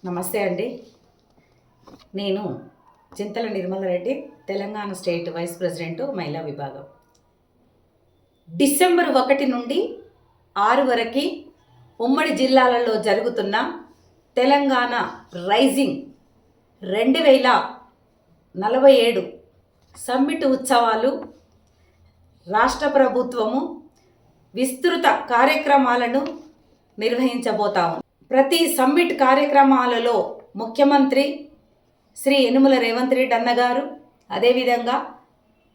నమస్తే అండి. నేను Chintala Nirmala Reddy, Telangana state vice president మహిళా విభాగం. డిసెంబర్ 1 నుండి 6 వరకు ఉమ్మడి జిల్లాలలో జరుగుతున్న తెలంగాణ రైజింగ్ 2047 సమ్మిట్ ఉత్సవాలు రాష్ట్ర ప్రభుత్వము విస్తృత కార్యక్రమాలను నిర్వహించబోతాము. ప్రతి సమ్మిట్ కార్యక్రమాలలో ముఖ్యమంత్రి శ్రీ యనుమల రేవంత్ రెడ్డి అన్నగారు, అదేవిధంగా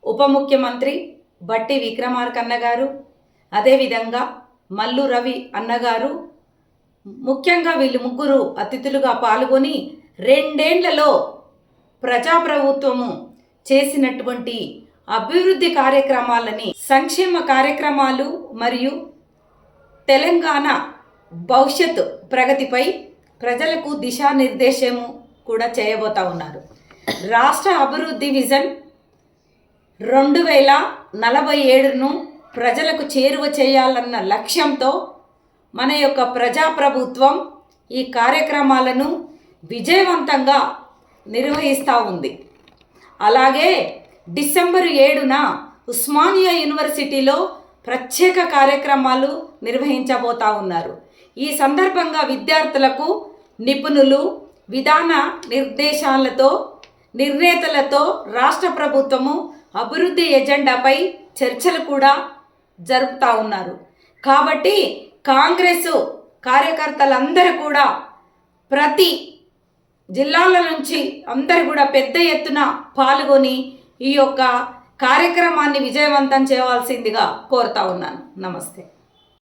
ఉప ముఖ్యమంత్రి బట్టి విక్రమార్క అన్నగారు, అదేవిధంగా మల్లు రవి అన్నగారు, ముఖ్యంగా వీళ్ళు ముగ్గురు అతిథులుగా పాల్గొని 2 ఏళ్లలో ప్రజాప్రభుత్వము చేసినటువంటి అభివృద్ధి కార్యక్రమాలని, సంక్షేమ కార్యక్రమాలు మరియు తెలంగాణ భవిష్యత్తు ప్రగతిపై ప్రజలకు దిశానిర్దేశము కూడా చేయబోతా ఉన్నారు. రాష్ట్ర అభివృద్ధి విజన్ 2047ను ప్రజలకు చేరువ చేయాలన్న లక్ష్యంతో మన యొక్క ప్రజాప్రభుత్వం ఈ కార్యక్రమాలను విజయవంతంగా నిర్వహిస్తూ ఉంది. అలాగే డిసెంబర్ 7న ఉస్మానియా యూనివర్సిటీలో ప్రత్యేక కార్యక్రమాలు నిర్వహించబోతా ఉన్నారు. ఈ సందర్భంగా విద్యార్థులకు నిపుణులు, విధాన నిర్ణేతలతో రాష్ట్ర ప్రభుత్వము అభివృద్ధి ఎజెండాపై చర్చలు కూడా జరుపుతూ ఉన్నారు. కాబట్టి కాంగ్రెస్ కార్యకర్తలందరూ కూడా ప్రతి జిల్లాల నుంచి అందరూ కూడా పెద్ద ఎత్తున పాల్గొని ఈ యొక్క కార్యక్రమాన్ని విజయవంతం చేయవలసిందిగా కోరుతా ఉన్నాను. నమస్తే.